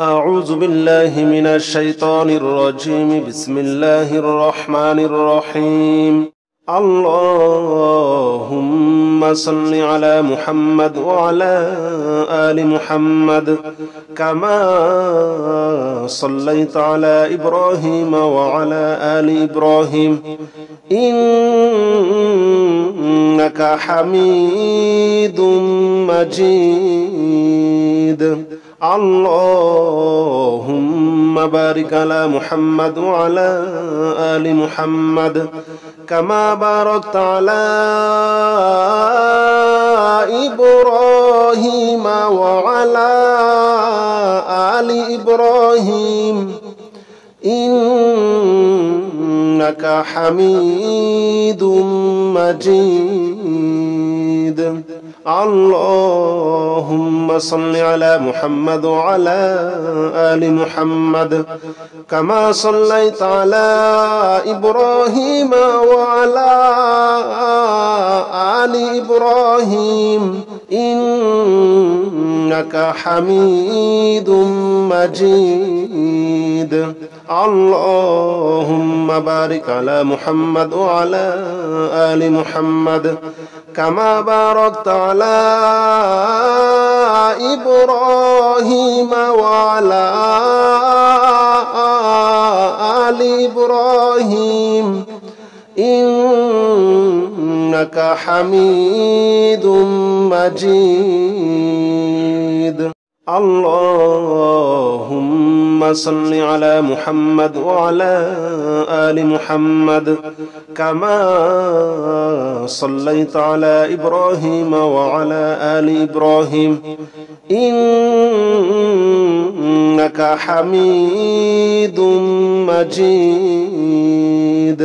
أعوذ بالله من الشيطان الرجيم. بسم الله الرحمن الرحيم. اللهم صل على محمد وعلى آل محمد كما صليت على إبراهيم وعلى آل إبراهيم إنك حميد مجيد. اللهم بارك على محمد وعلى آل محمد كما باركت على إبراهيم وعلى آل إبراهيم إنك حميد مجيد. اللهم صل على محمد وعلى آل محمد كما صليت على إبراهيم وعلى آل إبراهيم إنك حميد مجيد. اللهم بارك على محمد وعلى آل محمد كما باركت على إبراهيم وعلى آل إبراهيم إنك حميد مجيد. اللهم صل على محمد وعلى آل محمد كما صليت على إبراهيم وعلى آل إبراهيم إنك حميد مجيد.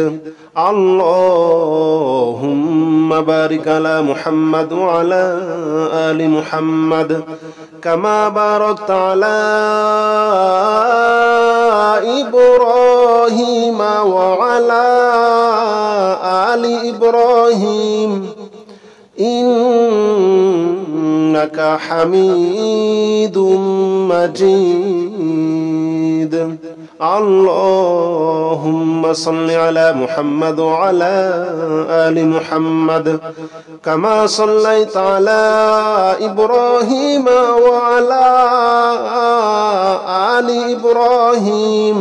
اللهم بارك على محمد وعلى آل محمد كما باركت على إبراهيم وعلى آل إبراهيم إنك حميد مجيد. اللهم صل على محمد وعلى آل محمد كما صليت على إبراهيم وعلى آل إبراهيم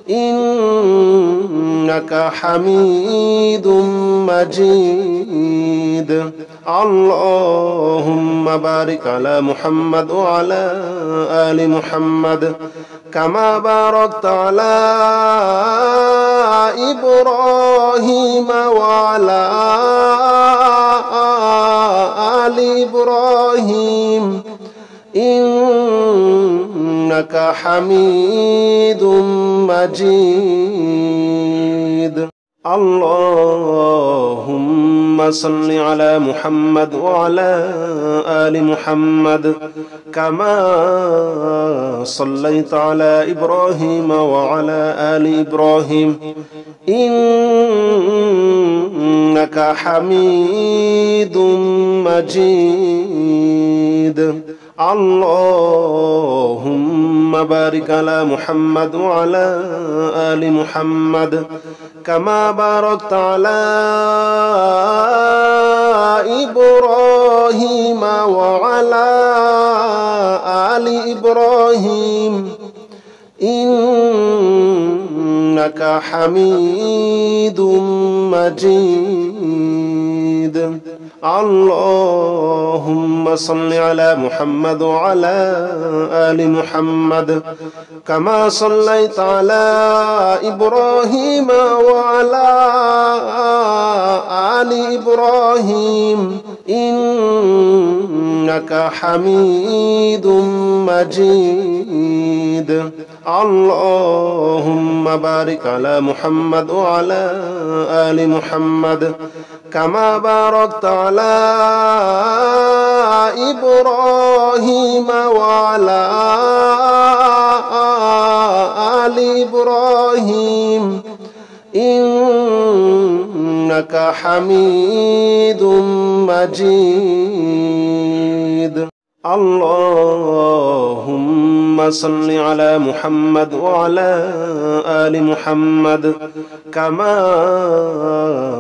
إنك حميد مجيد. اللهم بارك على محمد وعلى آل محمد كما باركت على إبراهيم وعلى آل إبراهيم إنك حميد مجيد. اللهم صل على محمد وعلى آل محمد كما صليت على إبراهيم وعلى آل إبراهيم إنك حميد مجيد. اللهم بارك على محمد وعلى آل محمد كما باركت على إبراهيم وعلى آل إبراهيم إنك حميد مجيد. اللهم صل على محمد وعلى آل محمد كما صليت على إبراهيم وعلى آل إبراهيم إنك حميد مجيد. اللهم بارك على محمد وعلى آل محمد كما باركت على إبراهيم وعلى آل إبراهيم إنك حميد مجيد. اللهم صل على محمد وعلى آل محمد كما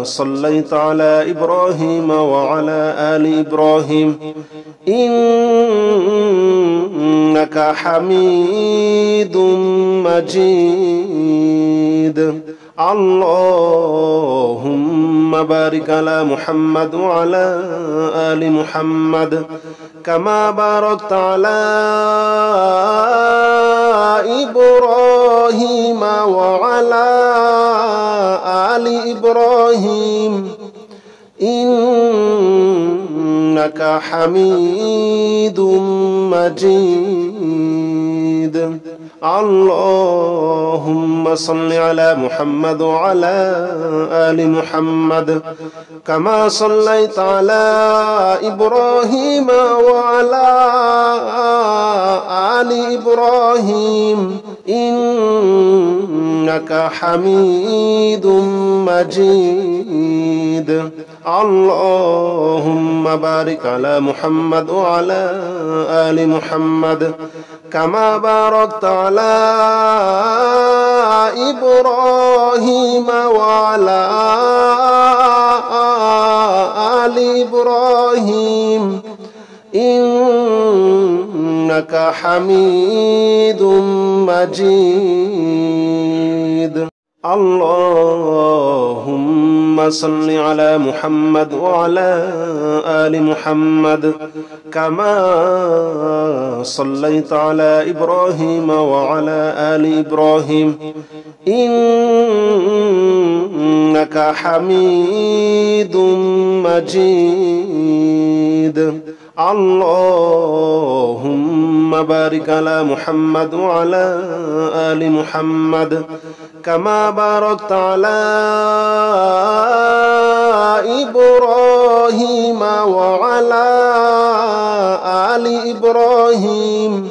صليت على إبراهيم وعلى آل إبراهيم إنك حميد مجيد اللهم بارك على محمد وعلى آل محمد كما باركت على إبراهيم وعلى آل إبراهيم إنك حميد مجيد اللهم صل على محمد وعلى آل محمد كما صليت على إبراهيم وعلى آل إبراهيم إنك حميد مجيد اللهم بارك على محمد وعلى آل محمد كما باركت على إبراهيم وعلى آل إبراهيم إنك حميد مجيد اللهم صل على محمد وعلى آل محمد كما صليت على إبراهيم وعلى آل إبراهيم إنك حميد مجيد اللهم بارك على محمد وعلى آل محمد كما باركت على إبراهيم وعلى آل إبراهيم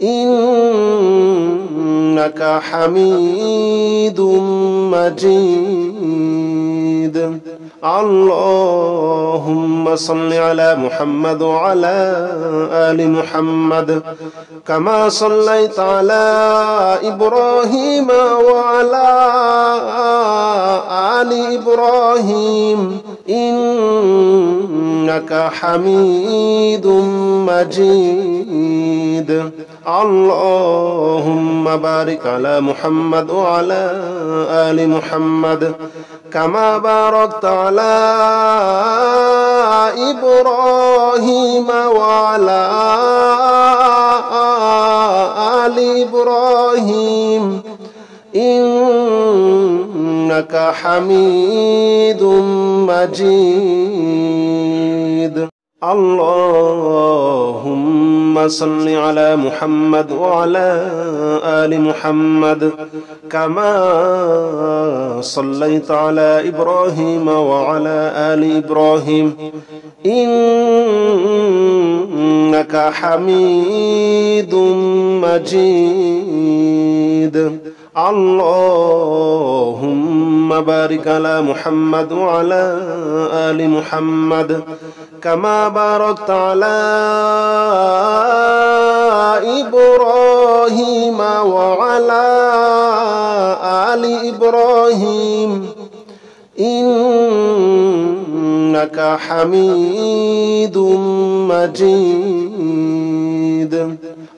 إنك حميد مجيد اللهم صل على محمد وعلى آل محمد كما صليت على إبراهيم وعلى آل إبراهيم إنك حميد مجيد اللهم بارك على محمد وعلى آل محمد كما باركت على إبراهيم وعلى آل إبراهيم إنك حميد مجيد اللهم صل على محمد وعلى آل محمد كما صليت على إبراهيم وعلى آل إبراهيم إنك حميد مجيد اللهم بارك على محمد وعلى آل محمد كما باركت على إبراهيم وعلى آل إبراهيم إنك حميد مجيد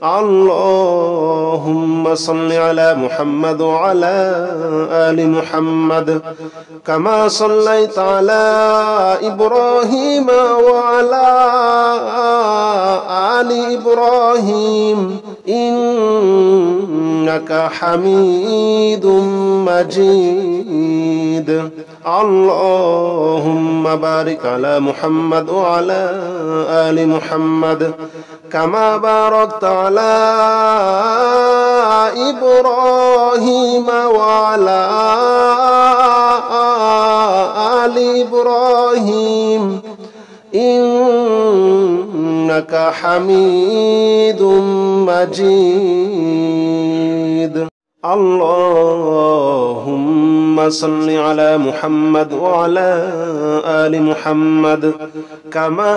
اللهم صل على محمد وعلى آل محمد كما صليت على إبراهيم وعلى آل إبراهيم إنك حميد مجيد اللهم بارك على محمد وعلى آل محمد كما باركت على إبراهيم وعلى آل إبراهيم إنك حميد مجيد اللهم صل على محمد وعلى آل محمد كما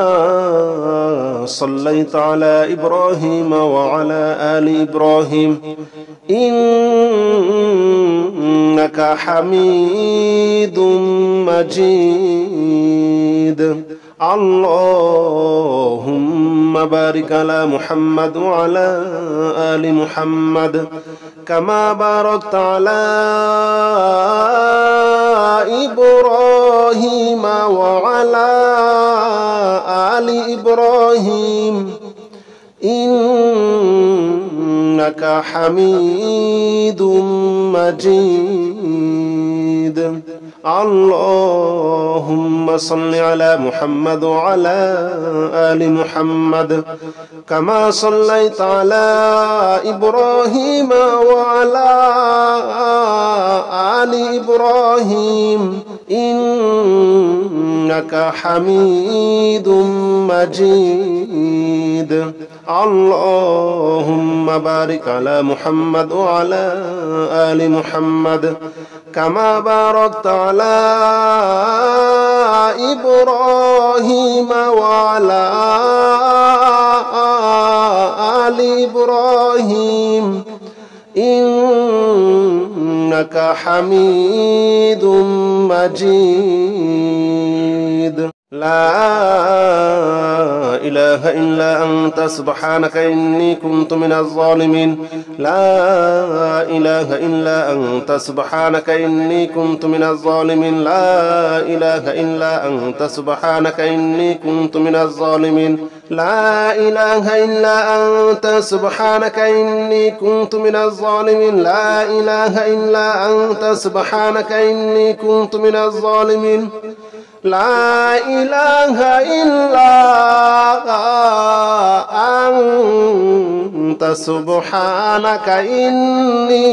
صليت على إبراهيم وعلى آل إبراهيم إنك حميد مجيد اللهم بارك على محمد وعلى آل محمد كما باركت على إبراهيم وعلى آل إبراهيم إنك حميد مجيد اللهم صل على محمد وعلى آل محمد كما صليت على إبراهيم وعلى آل إبراهيم إنك حميد مجيد اللهم بارك على محمد وعلى آل محمد كما باركت على إبراهيم وعلى آل إبراهيم إنك حميد مجيد لا إله إلا أنت سبحانك إني كنت من الظالمين لا إله إلا أنت سبحانك إني كنت من الظالمين لا إله إلا أنت سبحانك إني كنت من الظالمين لا إله إلا أنت سبحانك إني كنت من الظالمين لا إله إلا أنت سبحانك إني كنت من الظالمين لا إله إلا أنت سبحانك إني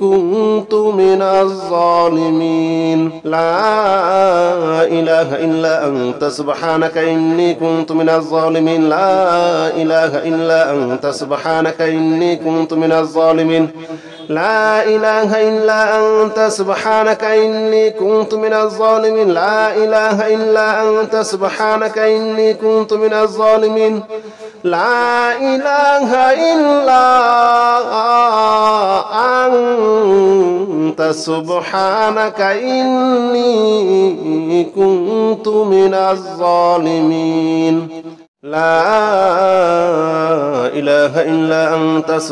كنت من الظالمين لا إله إلا أنت سبحانك إني كنت من الظالمين لا إله إلا أنت سبحانك إني كنت من الظالمين لا إله إلا أنت سبحانك إني كنت من الظالمين لا إله إلا أنت سبحانك إني كنت من الظالمين لا إله إلا أنت سبحانك إني كنت من الظالمين لا إله إلا أنت سبحانك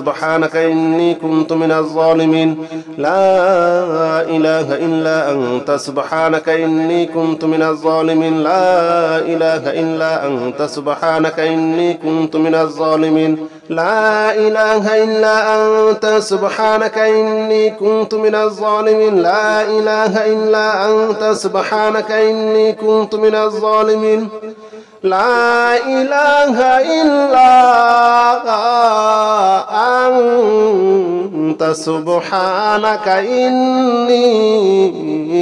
إني كنت من الظالمين لا إله إلا أنت سبحانك إني كنت من الظالمين لا إله إلا أنت سبحانك إني كنت من الظالمين لا إله إلا أنت سبحانك إني كنت من الظالمين لا إله إلا أنت سبحانك إني كنت من الظالمين لا إله إلا أنت سبحانك إني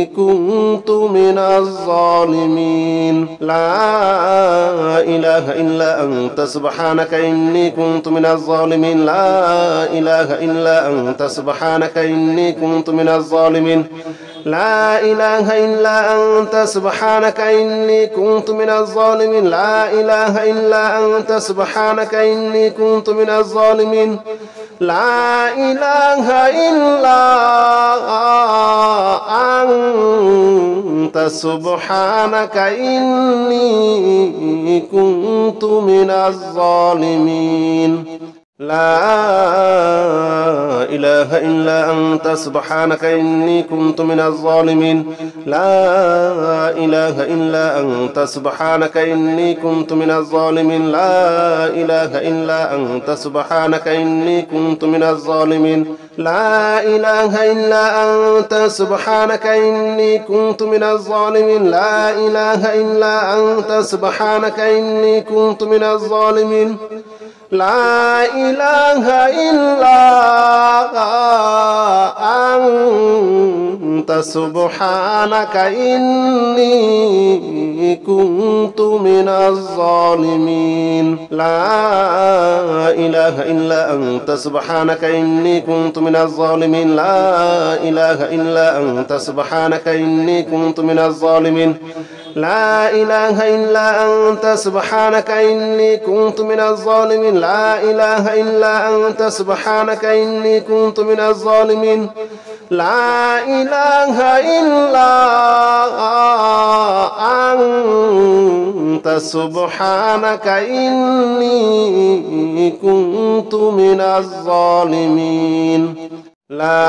كنت من الظالمين لا إله إلا أنت سبحانك إني كنت من الظالمين لا إله إلا أنت سبحانك إني كنت من الظالمين لا إله إلا أنت سبحانك إني كنت من الظالمين لا إله إلا أنت سبحانك إني كنت من الظالمين لا إله إلا أنت سبحانك إني كنت من الظالمين لا إله إلا أنت سبحانك إني كنت من الظالمين لا إله إلا أنت سبحانك إني كنت من الظالمين لا إله إلا أنت سبحانك إني كنت من الظالمين لا إله إلا أنت سبحانك إني كنت من الظالمين لا إله إلا أنت سبحانك إني كنت من الظالمين لا إله إلا أنت سبحانك إني كنت من الظالمين لا إله إلا أنت سبحانك إني كنت من الظالمين لا إله إلا أنت سبحانك إني كنت من الظالمين لا إله إلا أنت سبحانك إني كنت من الظالمين لا إله إلا أنت سبحانك إني كنت من الظالمين لا إله إلا أنت سبحانك إني كنت من الظالمين لا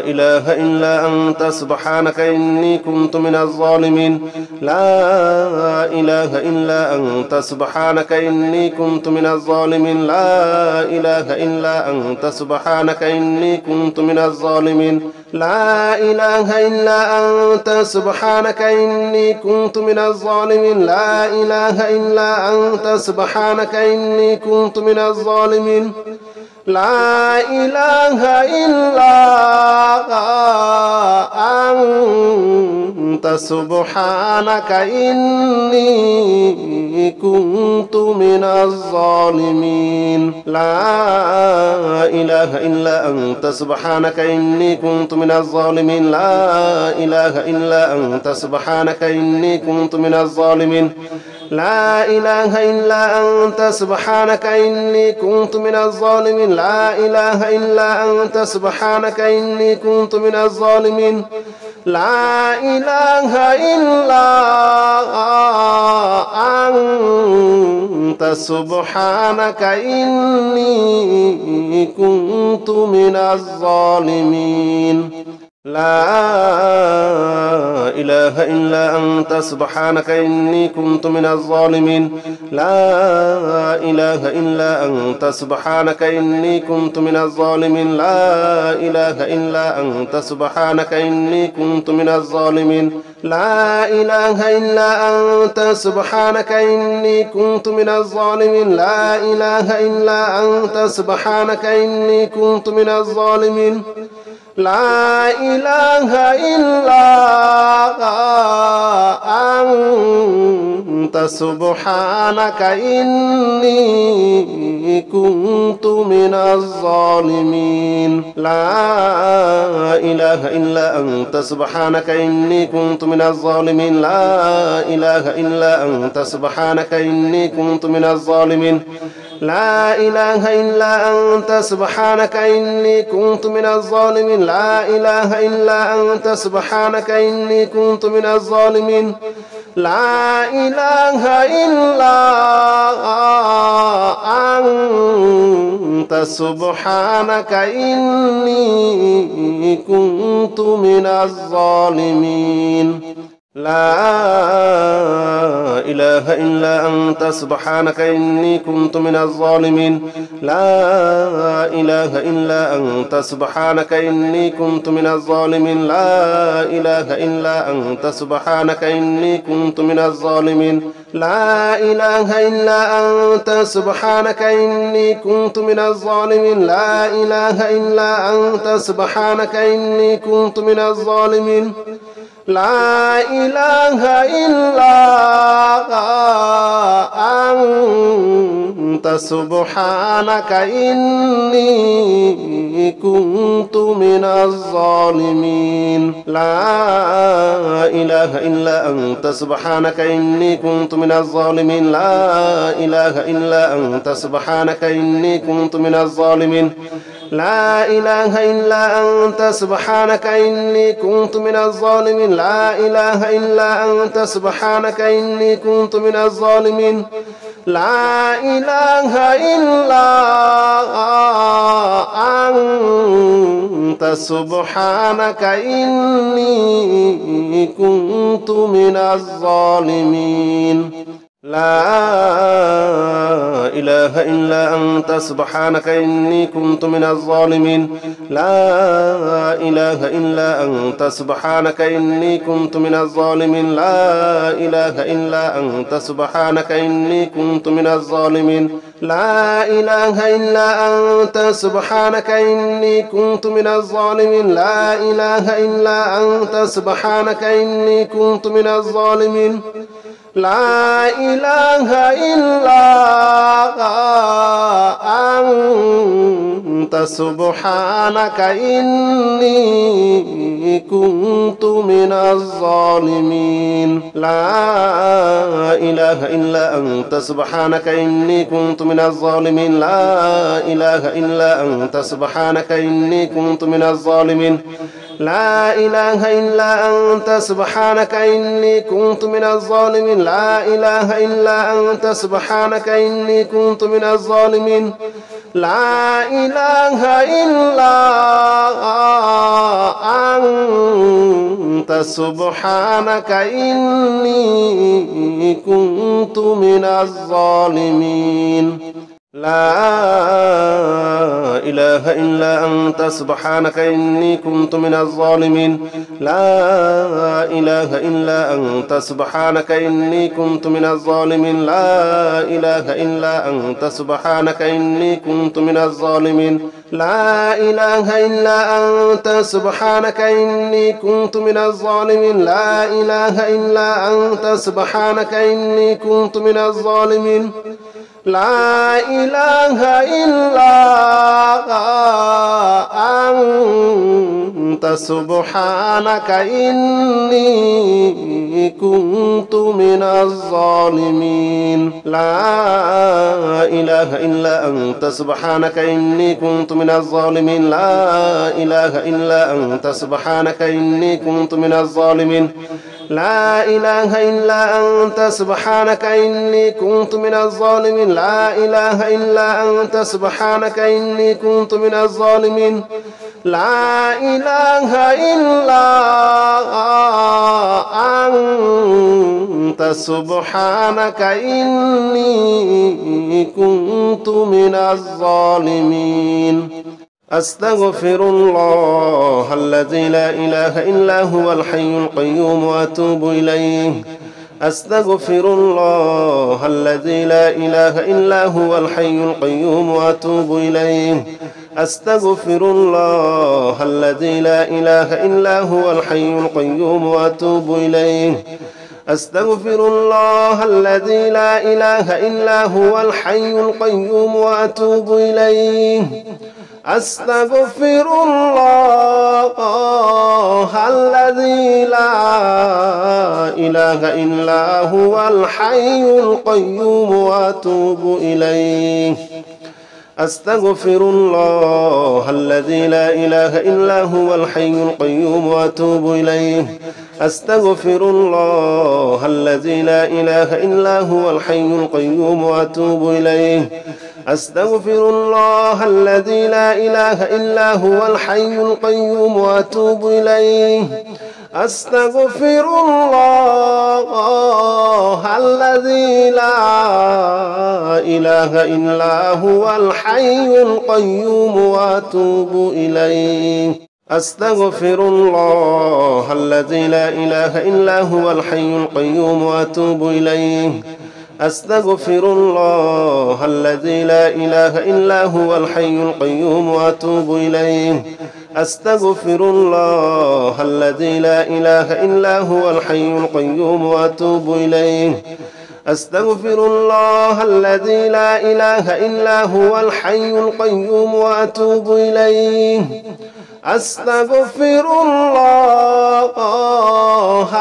إله إلا أنت سبحانك إني كنت من الظالمين لا إله إلا أنت سبحانك إني كنت من الظالمين لا إله إلا أنت سبحانك إني كنت من الظالمين لا إله إلا أنت سبحانك إني كنت من الظالمين لا إله إلا أنت سبحانك إني كنت من الظالمين لا إله إلا أنت سبحانك إني كنت من الظالمين لا إله إلا أنت سبحانك إني كنت من الظالمين لا إله إلا أنت سبحانك إني كنت من الظالمين لا إله إلا أنت سبحانك إني كنت من الظالمين لا إله إلا أنت سبحانك إني كنت من الظالمين لا إله إلا أنت سبحانك إني كنت من الظالمين لا إله إلا أنت سبحانك إني كنت من الظالمين لا إله إلا أنت سبحانك إني كنت من الظالمين لا إله إلا أنت سبحانك إني كنت من الظالمين لا إله إلا أنت سبحانك إني كنت من الظالمين لا إله إلا أنت سبحانك إني كنت من الظالمين لا إله إلا أنت سبحانك إني كنت من الظالمين لا إله إلا أنت سبحانك إني كنت من الظالمين لا إله إلا أنت سبحانك إني كنت من الظالمين لا إله إلا أنت سبحانك إني كنت من الظالمين لا إله إلا أنت سبحانك إني كنت من الظالمين لا إله إلا أنت سبحانك إني كنت من الظالمين لا إله إلا أنت سبحانك إني كنت من الظالمين لا إله إلا أنت سبحانك إني كنت من الظالمين لا إله إلا أنت سبحانك إني كنت من الظالمين لا إله إلا أنت سبحانك إني كنت من الظالمين لا إله إلا أنت سبحانك إني كنت من الظالمين لا إله إلا أنت سبحانك إني كنت من الظالمين لا إله إلا أنت سبحانك إني كنت من الظالمين لا إله إلا أنت سبحانك إني كنت من الظالمين لا إله إلا أنت سبحانك إني كنت من الظالمين لا إله إلا أنت سبحانك إني كنت من الظالمين لا إله إلا أنت سبحانك إني كنت من الظالمين إله إلا أنت سبحانك إني كنت من الظالمين لا إله إلا أنت سبحانك إني كنت من الظالمين لا إله إلا أنت سبحانك إني كنت من الظالمين لا إله إلا أنت سبحانك إني كنت من الظالمين لا إله إلا أنت سبحانك إني كنت من الظالمين لا إله إلا أنت سبحانك إني كنت من الظالمين لا إله إلا أنت سبحانك إني كنت من الظالمين لا إله إلا أنت سبحانك إني كنت من الظالمين لا إله إلا أنت سبحانك إني كنت من الظالمين لا إله إلا أنت سبحانك إني كنت من الظالمين لا إله إلا أنت سبحانك إني كنت من الظالمين لا إله إلا أنت سبحانك إني كنت من الظالمين لا إله إلا أنت سبحانك إني كنت من الظالمين لا إله إلا أنت سبحانك إني كنت من الظالمين لا إله إلا أنت سبحانك إني كنت من الظالمين لا إله إلا أنت سبحانك إني كنت من الظالمين لا إله إلا أنت سبحانك إني كنت من الظالمين لا إله إلا أنت سبحانك إني كنت من الظالمين لا إله إلا أنت سبحانك إني كنت من الظالمين لا إله إلا أنت سبحانك إني كنت من الظالمين لا إله إلا أنت سبحانك إني كنت من الظالمين لا إله إلا أنت سبحانك إني كنت من الظالمين أستغفر الله الذي لا إله إلا هو الحي القيوم وأتوب إليه أستغفر الله الذي لا إله إلا هو الحي القيوم وأتوب إليه أستغفر الله الذي لا إله إلا هو الحي القيوم وأتوب إليه أستغفر الله الذي لا إله إلا هو الحي القيوم وأتوب إليه أستغفر الله الذي لا إله إلا هو الحي القيوم وأتوب إليه أستغفر الله الذي لا إله إلا هو الحي القيوم وأتوب إليه أستغفر الله الذي لا إله إلا هو الحي القيوم وأتوب إليه أستغفر الله الذي لا إله إلا هو الحي القيوم وأتوب إليه أستغفر الله الذي لا إله إلا هو الحي القيوم وأتوب إليه أستغفر الله الذي لا إله إلا هو الحي القيوم وأتوب إليه أستغفر الله الذي لا إله إلا هو الحي القيوم وأتوب إليه أستغفر الله الذي لا إله إلا هو الحي القيوم وأتوب إليه أستغفر الله الذي لا إله إلا هو الحي القيوم وأتوب إليه أستغفر الله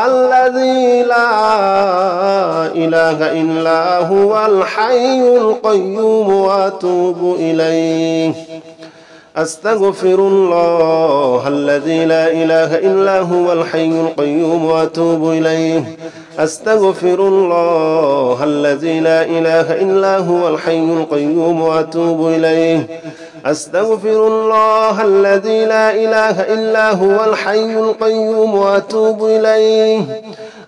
الذي لا إله إلا هو الحي القيوم وأتوب إليه أستغفر الله الذي لا إله إلا هو الحي القيوم وأتوب إليه أستغفر الله الذي لا إله إلا هو الحي القيوم وأتوب إليه أستغفر الله الذي لا إله إلا هو الحي القيوم وأتوب إليه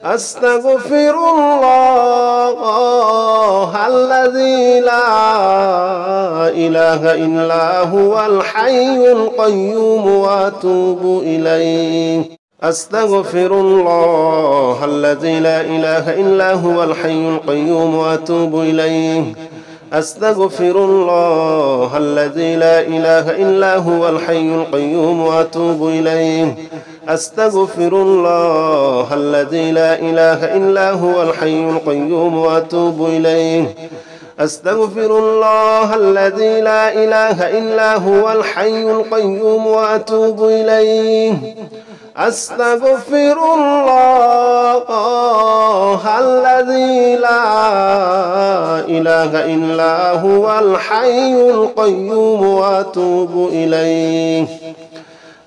أستغفر الله الذي لا إله إلا هو الحي القيوم وأتوب إليه أستغفر الله الذي لا إله إلا هو الحي القيوم وأتوب إليه أستغفر الله الذي لا إله إلا هو الحي القيوم وأتوب إليه أستغفر الله الذي لا إله إلا هو الحي القيوم وأتوب إليه أستغفر الله الذي لا إله إلا هو الحي القيوم وأتوب إليه أستغفر الله الذي لا إله إلا هو الحي القيوم وأتوب إليه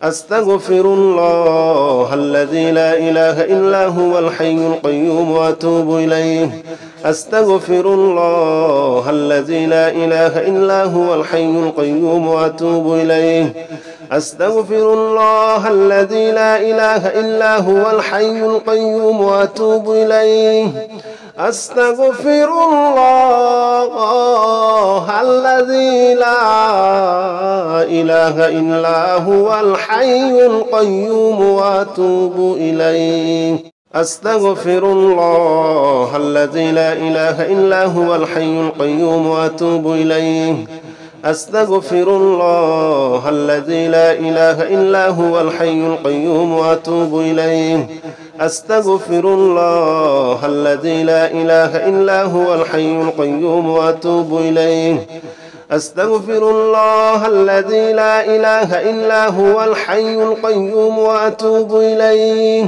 أستغفر الله الذي لا إله إلا هو الحي القيوم وأتوب إليه أستغفر الله الذي لا إله إلا هو الحي القيوم وأتوب إليه أستغفر الله الذي لا إله إلا هو الحي القيوم وأتوب إليه أستغفر الله الذي لا إله إلا هو الحي القيوم وأتوب إليه أستغفر الله الذي لا إله إلا هو الحي القيوم وأتوب إليه أستغفر الله الذي لا إله إلا هو الحي القيوم وأتوب إليه أستغفر الله الذي لا إله إلا هو الحي القيوم وأتوب إليه أستغفر الله الذي لا إله إلا هو الحي القيوم وأتوب إليه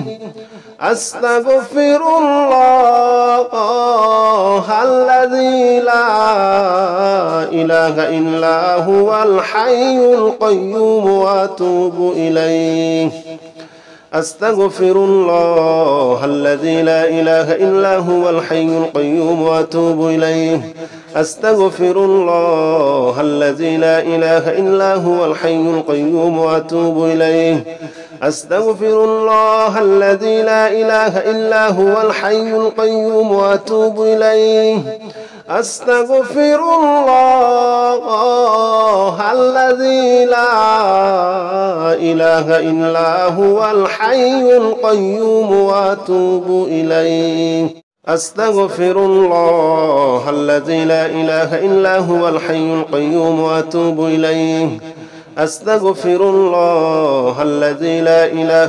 أستغفر الله الذي لا إله إلا هو الحي القيوم وأتوب إليه أستغفر الله الذي لا إله إلا هو الحي القيوم وأتوب إليه أستغفر الله الذي لا إله إلا هو الحي القيوم وأتوب إليه أستغفر الله الذي لا إله إلا هو الحي القيوم وأتوب إليه أستغفر الله الذي لا إله إلا هو الحي القيوم وأتوب إليه أستغفر الله الذي لا إله إلا هو الحي القيوم وأتوب إليه أستغفر الله الذي لا إله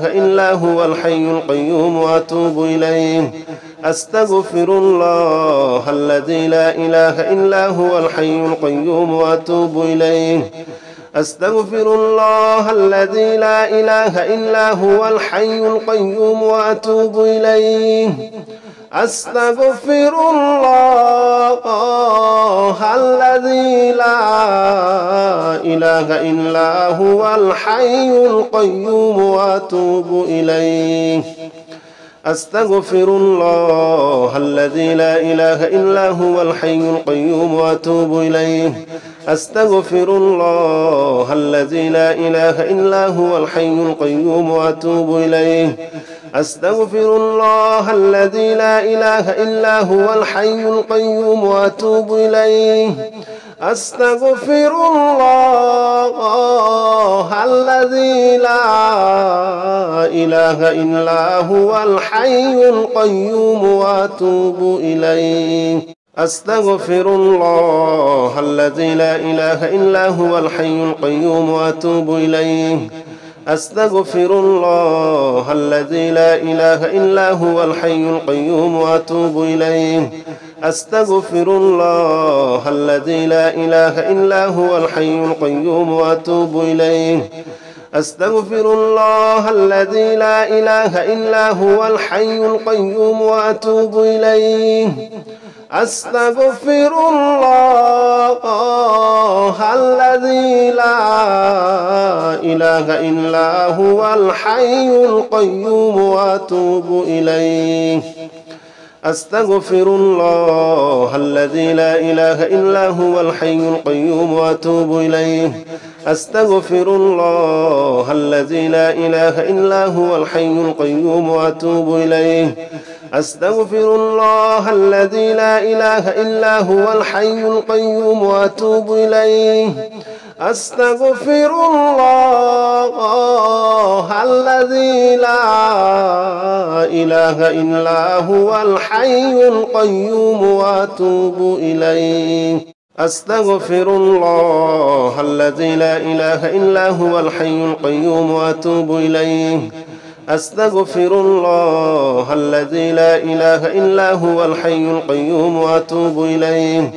إلا هو الحي القيوم وأتوب إليه أستغفر الله الذي لا إله إلا هو الحي القيوم وأتوب إليه أستغفر الله الذي لا إله إلا هو الحي القيوم وأتوب إليه أستغفر الله الذي لا إله إلا هو الحي القيوم وأتوب إليه أستغفر الله الذي لا إله إلا هو الحي القيوم وأتوب إليه أستغفر الله الذي لا إله إلا هو الحي القيوم وأتوب إليه أستغفر الله الذي لا إله إلا هو الحي القيوم وأتوب إليه أستغفر الله الذي لا إله إلا هو الحي القيوم وأتوب إليه أستغفر الله الذي لا إله إلا هو الحي القيوم وأتوب إليه أستغفر الله الذي لا إله إلا هو الحي القيوم وأتوب إليه أستغفر الله الذي لا إله إلا هو الحي القيوم وأتوب إليه أستغفر الله الذي لا إله إلا هو الحي القيوم وأتوب إليه أستغفر الله الذي لا إله إلا هو الحي القيوم وأتوب إليه أستغفر الله الذي لا إله إلا هو الحي القيوم وأتوب إليه أستغفر الله الذي لا إله إلا هو الحي القيوم وأتوب إليه أستغفر الله الذي لا إله إلا هو الحي القيوم وأتوب إليه. أستغفر الله الذي لا إله إلا هو الحي القيوم وأتوب إليه. أستغفر الله الذي لا إله إلا هو الحي القيوم وأتوب إليه. أستغفر الله الذي لا إله إلا هو الحي القيوم وأتوب إليه.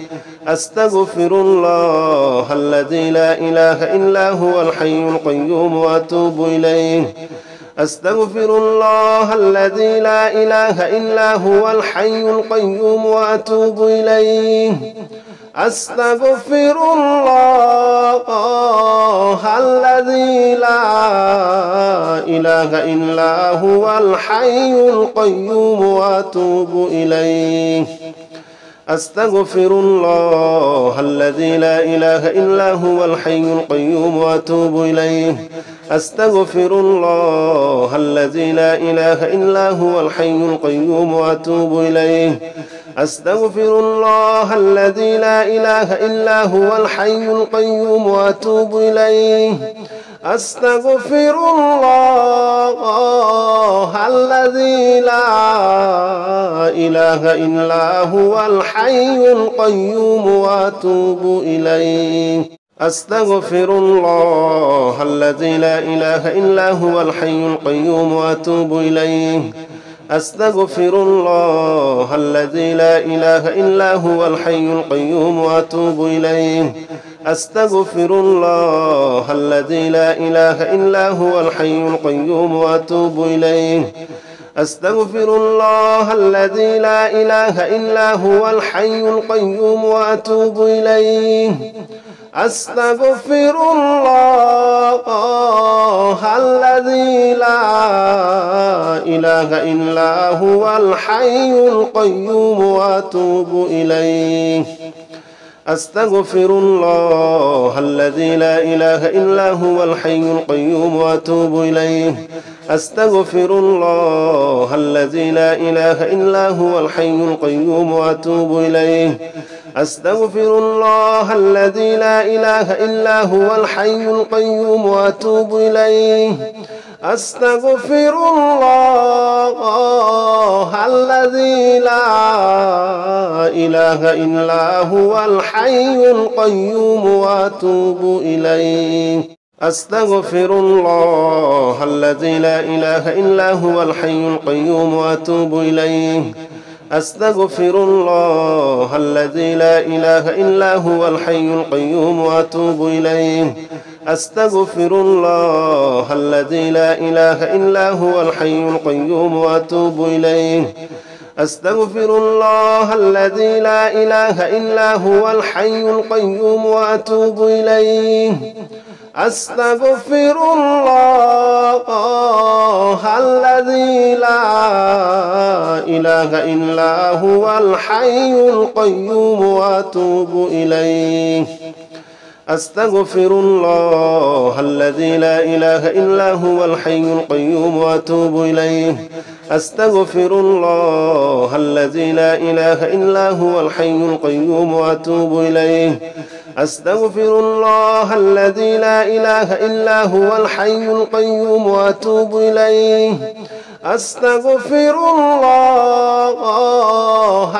أستغفر الله الذي لا إله إلا هو الحي القيوم وأتوب إليه. أستغفر الله الذي لا إله إلا هو الحي القيوم وأتوب إليه. أستغفر الله الذي لا إله إلا هو الحي القيوم وأتوب إليه. أستغفر الله الذي لا إله إلا هو الحي القيوم وأتوب إليه. أستغفر الله الذي لا إله إلا هو الحي القيوم وأتوب إليه. أستغفر الله الذي لا إله إلا هو الحي القيوم وأتوب إليه. أستغفر الله الذي لا إله إلا هو الحي القيوم وأتوب إليه. أستغفر الله الذي لا إله إلا هو الحي القيوم وأتوب إليه. أستغفر الله الذي لا إله إلا هو الحي القيوم وأتوب إليه. أستغفر الله الذي لا إله إلا هو الحي القيوم وأتوب إليه. أستغفر الله الذي لا إله إلا هو الحي القيوم وأتوب إليه. أستغفر الله الذي لا إله إلا هو الحي القيوم وأتوب إليه. أستغفر الله الذي لا إله إلا هو الحي القيوم وأتوب إليه. أستغفر الله الذي لا إله إلا هو الحي القيوم وأتوب إليه. أستغفر الله الذي لا إله إلا هو الحي القيوم وأتوب إليه. أستغفر الله الذي لا إله إلا هو الحي القيوم وأتوب إليه. أستغفر الله الذي لا إله إلا هو الحي القيوم وأتوب إليه. أستغفر الله الذي لا إله إلا هو الحي القيوم وأتوب إليه. أستغفر الله الذي لا إله إلا هو الحي القيوم وأتوب إليه. أستغفر الله الذي لا إله إلا هو الحي القيوم وأتوب إليه. أستغفر الله الذي لا إله إلا هو الحي القيوم وأتوب إليه. أستغفر الله الذي لا إله إلا هو الحي القيوم وأتوب إليه. أستغفر الله الذي لا إله إلا هو الحي القيوم وأتوب إليه. أستغفر الله الذي لا إله إلا هو الحي القيوم وأتوب إليه. أستغفر الله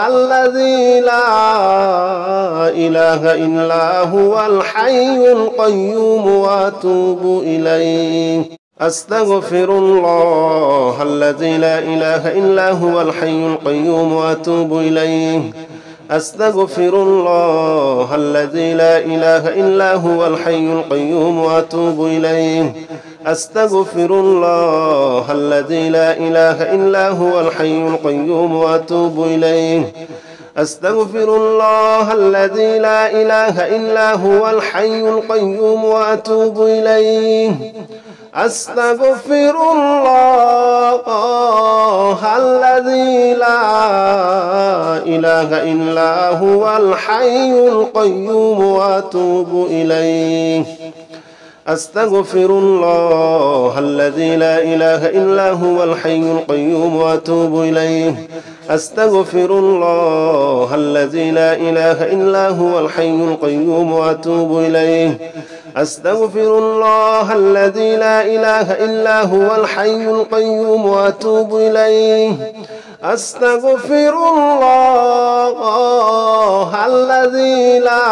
الذي لا إله إلا هو الحي القيوم وأتوب إليه. أستغفر الله الذي لا إله إلا هو الحي القيوم وأتوب إليه. أستغفر الله الذي لا إله إلا هو الحي القيوم وأتوب إليه. أستغفر الله الذي لا إله إلا هو الحي القيوم وأتوب إليه. أستغفر الله الذي لا إله إلا هو الحي القيوم وأتوب إليه. أستغفر الله الذي لا إله إلا هو الحي القيوم وأتوب إليه. أستغفر الله الذي لا إله إلا هو الحي القيوم وأتوب إليه أستغفر الله الذي لا إله إلا هو الحي القيوم وأتوب إليه أستغفر الله الذي لا إله إلا هو الحي القيوم وأتوب إليه أستغفر الله الذي لا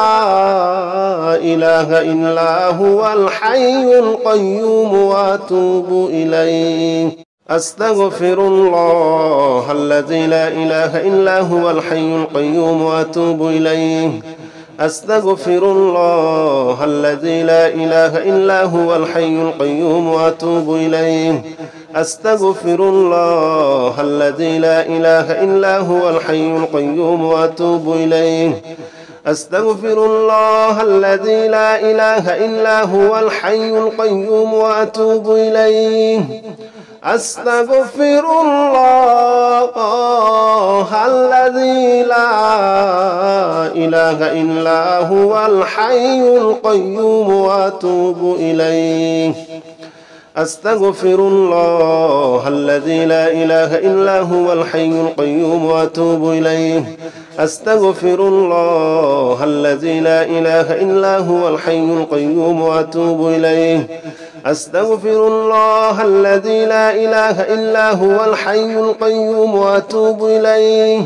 إله إلا هو الحي القيوم وأتوب إليه أستغفر الله الذي لا إله إلا هو الحي القيوم وأتوب إليه أستغفر الله الذي لا إله إلا هو الحي القيوم وأتوب إليه أستغفر الله الذي لا إله إلا هو الحي القيوم وأتوب إليه أستغفر الله الذي لا إله إلا هو الحي القيوم وأتوب إليه أستغفر الله الذي لا إله إلا هو الحي القيوم وأتوب إليه أستغفر الله الذي لا إله إلا هو الحي القيوم وأتوب إليه أستغفر الله الذي لا إله إلا هو الحي القيوم وأتوب إليه أستغفر الله الذي لا إله إلا هو الحي القيوم وأتوب إليه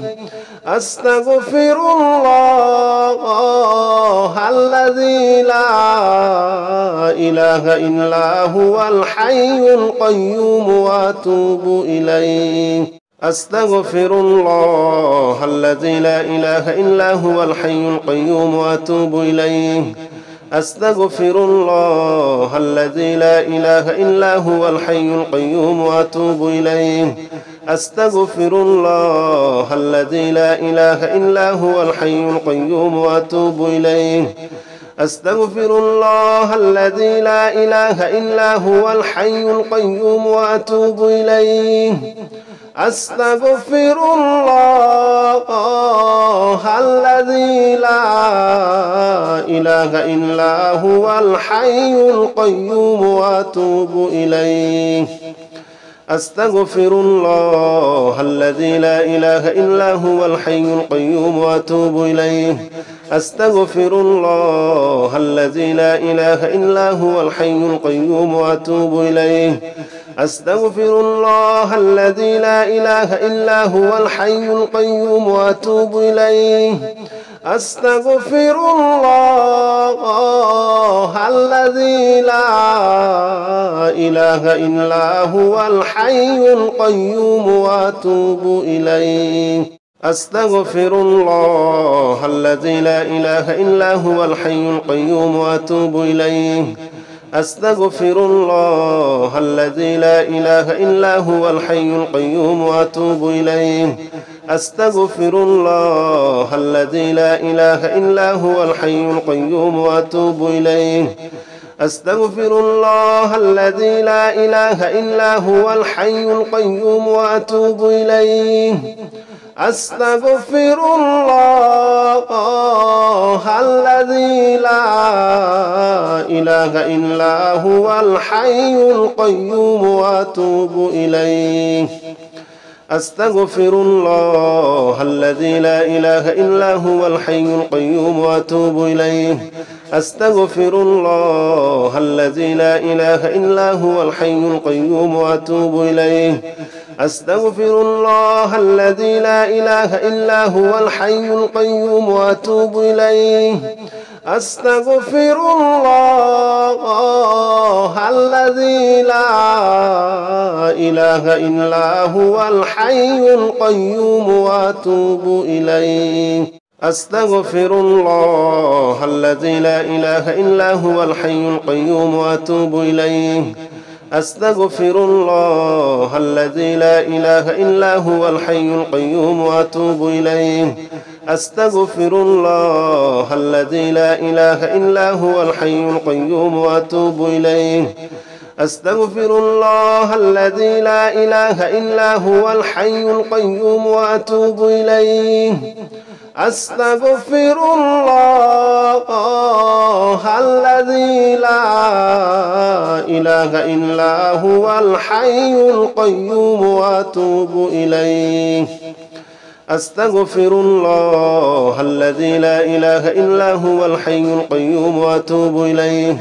أستغفر الله الذي لا إله إلا هو الحي القيوم وأتوب إليه أستغفر الله الذي لا إله إلا هو الحي القيوم وأتوب إليه أستغفر الله الذي لا إله إلا هو الحي القيوم وأتوب إليه أستغفر الله الذي لا إله إلا هو الحي القيوم وأتوب إليه أستغفر الله الذي لا إله إلا هو الحي القيوم وأتوب إليه أستغفر الله الذي لا إله إلا هو الحي القيوم وأتوب إليه أستغفر الله الذي لا إله إلا هو الحي القيوم وأتوب إليه أستغفر الله الذي لا إله إلا هو الحي القيوم وأتوب إليه أستغفر الله الذي لا إله إلا هو الحي القيوم وأتوب إليه أستغفر الله الذي لا إله إلا هو الحي القيوم وأتوب إليه أستغفر الله الذي لا إله إلا هو الحي القيوم وأتوب إليه أستغفر الله الذي لا إله إلا هو الحي القيوم وأتوب إليه أستغفر الله الذي لا إله إلا هو الحي القيوم وأتوب إليه أستغفر الله الذي لا إله إلا هو الحي القيوم وأتوب إليه أستغفر الله الذي لا إله إلا هو الحي القيوم وأتوب إليه أستغفر الله الذي لا إله إلا هو الحي القيوم وأتوب إليه أستغفر الله الذي لا إله إلا هو الحي القيوم وأتوب إليه أستغفر الله الذي لا إله إلا هو الحي القيوم وأتوب إليه أستغفر الله الذي لا إله إلا هو الحي القيوم وأتوب إليه أستغفر الله الذي لا إله إلا هو الحي القيوم وأتوب إليه أستغفر الله الذي لا إله إلا هو الحي القيوم وأتوب إليه أستغفر الله الذي لا إله إلا هو الحي القيوم وأتوب إليه أستغفر الله الذي لا إله إلا هو الحي القيوم وأتوب إليه أستغفر الله الذي لا إله إلا هو الحي القيوم وأتوب إليه أستغفر الله الذي لا إله إلا هو الحي القيوم وأتوب إليه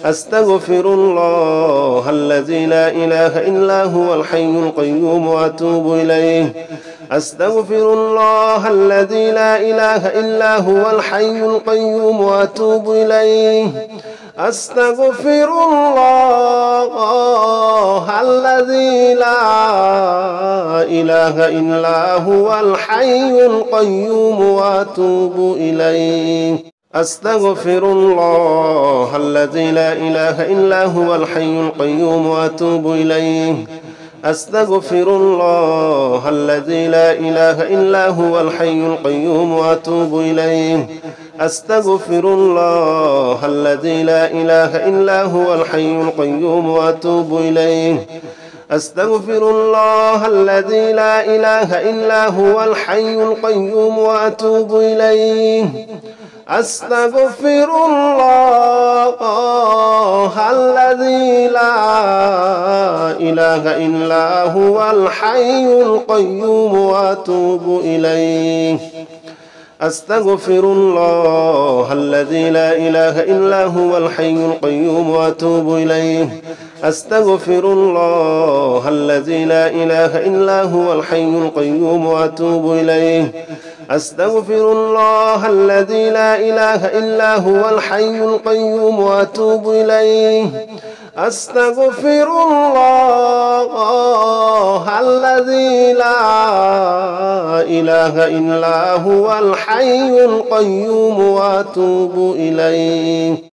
أستغفر الله الذي لا إله إلا هو الحي القيوم وأتوب إليه أستغفر الله الذي لا إله إلا هو الحي القيوم وأتوب إليه أستغفر الله الذي لا إله إلا هو الحي القيوم وأتوب إليه أستغفر الله الذي لا إله إلا هو الحي القيوم وأتوب إليه أستغفر الله الذي لا إله إلا هو الحي القيوم وأتوب إليه أستغفر الله الذي لا إله إلا هو الحي القيوم وأتوب إليه أستغفر الله الذي لا إله إلا هو الحي القيوم وأتوب إليه أستغفر الله الذي لا إله إلا هو الحي القيوم وأتوب إليه أستغفر الله الذي لا إله إلا هو الحي القيوم وأتوب إليه أستغفر الله الذي لا إله إلا هو الحي القيوم وأتوب إليه أستغفر الله الذي لا إله إلا هو الحي القيوم وأتوب إليه أستغفر الله الذي لا إله إلا هو الحي القيوم وأتوب إليه